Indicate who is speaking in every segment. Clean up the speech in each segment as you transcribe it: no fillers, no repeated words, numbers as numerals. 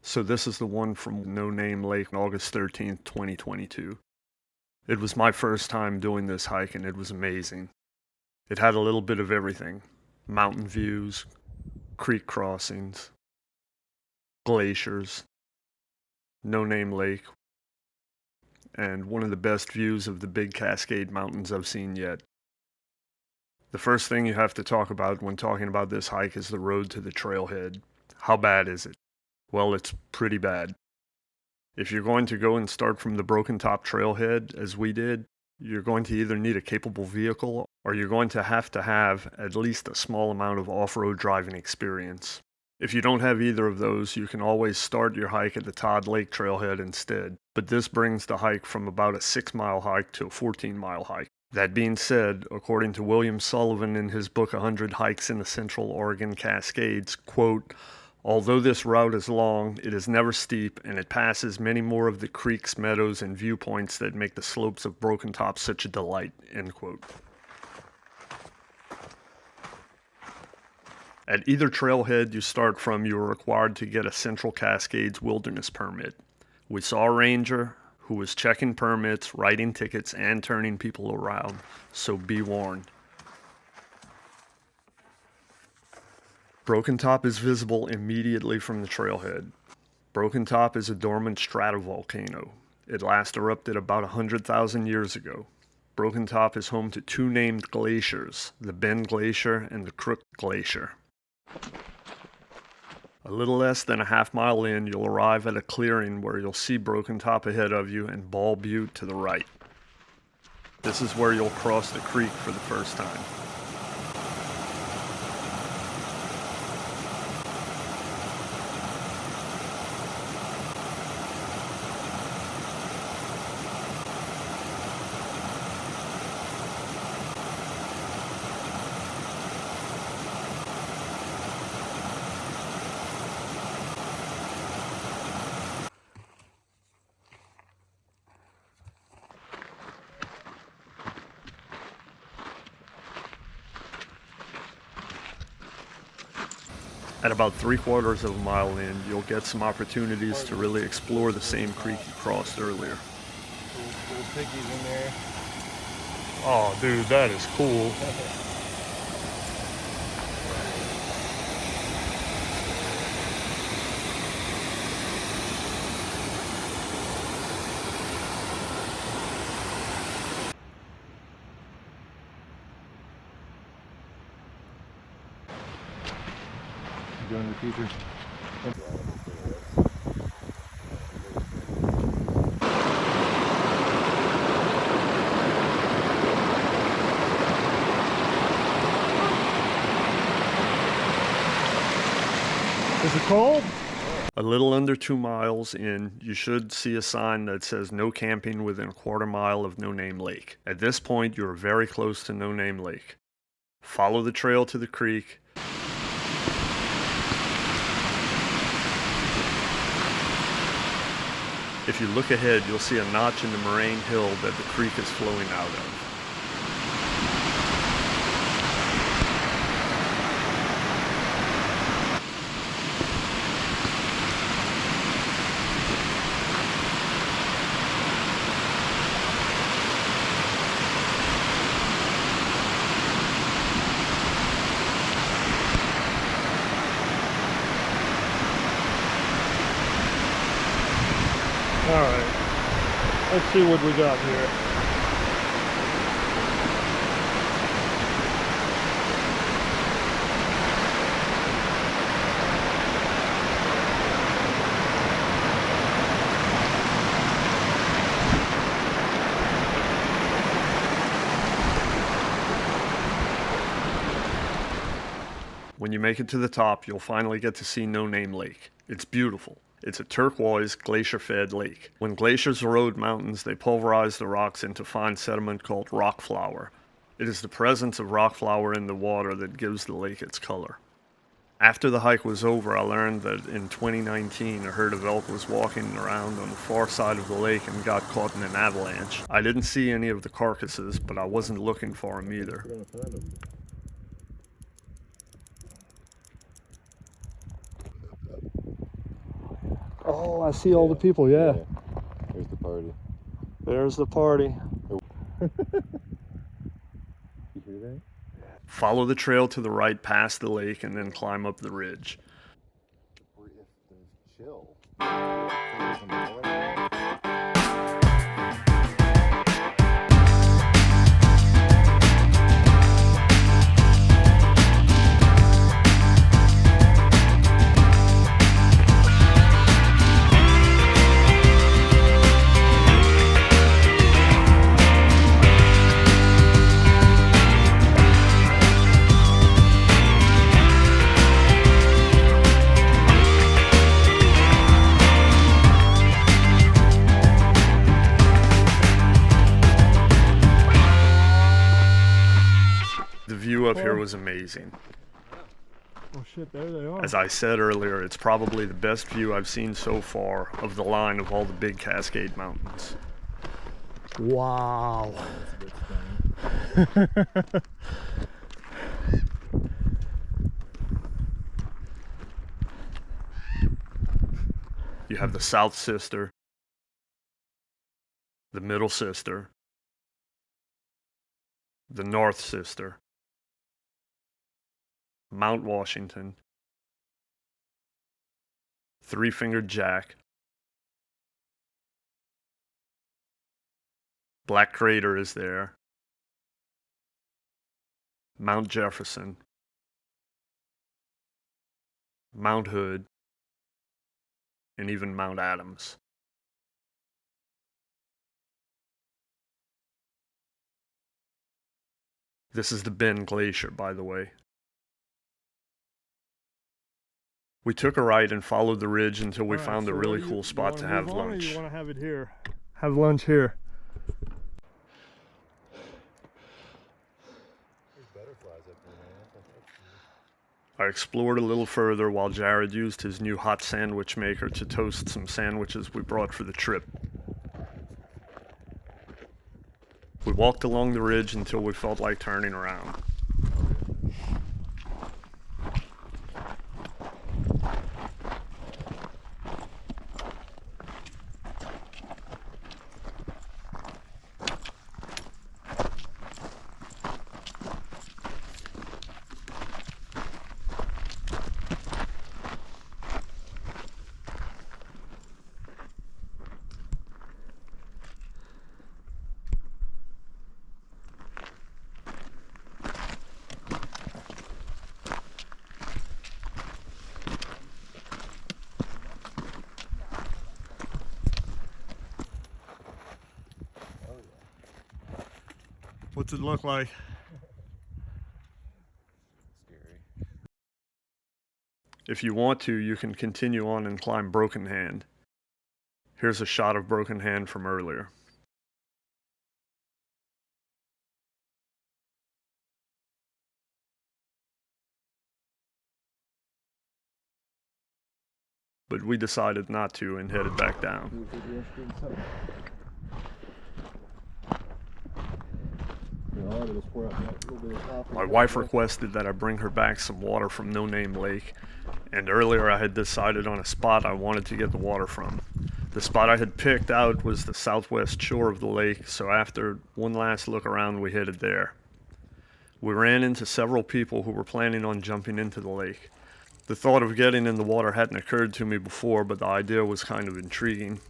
Speaker 1: So this is the one from No Name Lake, August 13th, 2022. It was my first time doing this hike and it was amazing. It had a little bit of everything. Mountain views, creek crossings, glaciers, No Name Lake, and one of the best views of the big Cascade Mountains I've seen yet. The first thing you have to talk about when talking about this hike is the road to the trailhead. How bad is it? Well, it's pretty bad. If you're going to go and start from the Broken Top trailhead, as we did, you're going to either need a capable vehicle or you're going to have at least a small amount of off-road driving experience. If you don't have either of those, you can always start your hike at the Todd Lake trailhead instead, but this brings the hike from about a 6-mile hike to a 14-mile hike. That being said, according to William Sullivan in his book 100 Hikes in the Central Oregon Cascades, quote, "Although this route is long, it is never steep, and it passes many more of the creeks, meadows, and viewpoints that make the slopes of Broken Top such a delight," end quote. At either trailhead you start from, you are required to get a Central Cascades Wilderness Permit. We saw a ranger who was checking permits, writing tickets, and turning people around, so be warned. Broken Top is visible immediately from the trailhead. Broken Top is a dormant stratovolcano. It last erupted about 100,000 years ago. Broken Top is home to two named glaciers, the Bend Glacier and the Crook Glacier. A little less than a half-mile in, you'll arrive at a clearing where you'll see Broken Top ahead of you and Ball Butte to the right. This is where you'll cross the creek for the first time. At about 3/4 of a mile in, you'll get some opportunities to really explore the same creek you crossed earlier.
Speaker 2: Little piggies in there.
Speaker 1: Oh, dude, that is cool.
Speaker 2: Doing in the future.
Speaker 1: Is it cold? A little under 2 miles in, you should see a sign that says no camping within a 1/4 mile of No Name Lake. At this point, you are very close to No Name Lake. Follow the trail to the creek. If you look ahead, you'll see a notch in the moraine hill that the creek is flowing out of. All right, let's see what we got here. When you make it to the top, you'll finally get to see No Name Lake. It's beautiful. It's a turquoise, glacier-fed lake. When glaciers erode mountains, they pulverize the rocks into fine sediment called rock flour. It is the presence of rock flour in the water that gives the lake its color. After the hike was over, I learned that in 2019, a herd of elk was walking around on the far side of the lake and got caught in an avalanche. I didn't see any of the carcasses, but I wasn't looking for them either. Oh, I see all the people, yeah.
Speaker 2: There's the party.
Speaker 1: There's the party.
Speaker 2: You hear that?
Speaker 1: Follow the trail to the right past the lake and then climb up the ridge.
Speaker 2: Or if there's chill. There's another one.
Speaker 1: The view up here was amazing.
Speaker 2: Oh shit, there they are.
Speaker 1: As I said earlier, it's probably the best view I've seen so far of the line of all the big Cascade Mountains.
Speaker 2: Wow.
Speaker 1: You have the South Sister, the Middle Sister, the North Sister, Mount Washington, Three-Fingered Jack, Black Crater is there, Mount Jefferson, Mount Hood, and even Mount Adams. This is the Bend Glacier, by the way. We took a right and followed the ridge until we found a really cool spot to have lunch.
Speaker 2: You want to have it here? Have lunch here. There's butterflies up there, man.
Speaker 1: I explored a little further while Jared used his new hot sandwich maker to toast some sandwiches we brought for the trip. We walked along the ridge until we felt like turning around. What's it look like?
Speaker 2: Scary.
Speaker 1: If you want to, you can continue on and climb Broken Hand. Here's a shot of Broken Hand from earlier. But we decided not to and headed back down. My wife requested that I bring her back some water from No Name Lake, and earlier I had decided on a spot I wanted to get the water from. The spot I had picked out was the southwest shore of the lake, so after one last look around, we headed there. We ran into several people who were planning on jumping into the lake. The thought of getting in the water hadn't occurred to me before, but the idea was kind of intriguing.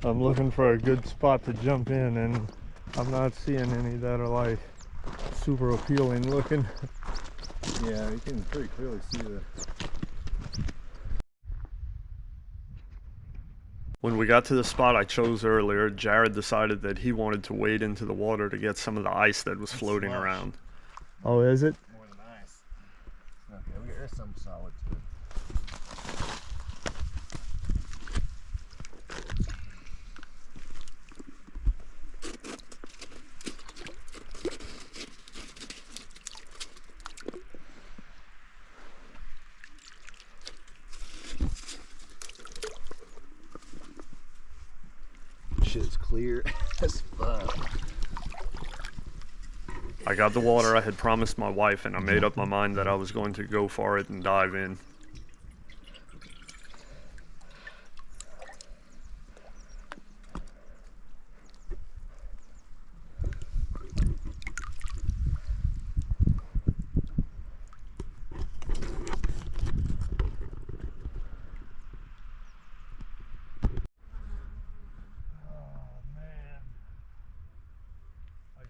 Speaker 2: I'm looking for a good spot to jump in, and I'm not seeing any that are like super appealing looking. Yeah, you can pretty clearly see the...
Speaker 1: When we got to the spot I chose earlier, Jared decided that he wanted to wade into the water to get some of the ice that was floating around.
Speaker 2: Oh, is it?
Speaker 3: More than ice. Okay, there's some solid to it. shit is clear as fuck.
Speaker 1: I got the water I had promised my wife, and I made up my mind that I was going to go for it and dive in.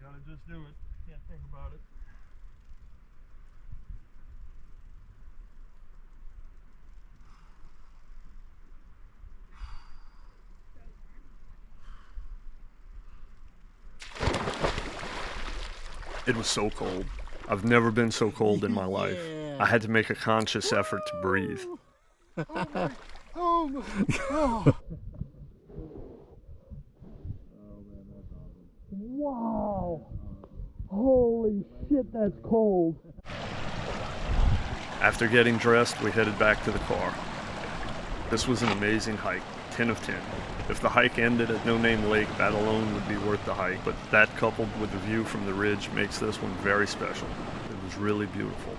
Speaker 2: Gotta just do it. Can't think about it.
Speaker 1: It was so cold. I've never been so cold in my life. I had to make a conscious effort to breathe.
Speaker 2: Wow! Holy shit, that's cold.
Speaker 1: After getting dressed, we headed back to the car. This was an amazing hike, 10 of 10. If the hike ended at No Name Lake, that alone would be worth the hike, but that coupled with the view from the ridge makes this one very special. It was really beautiful.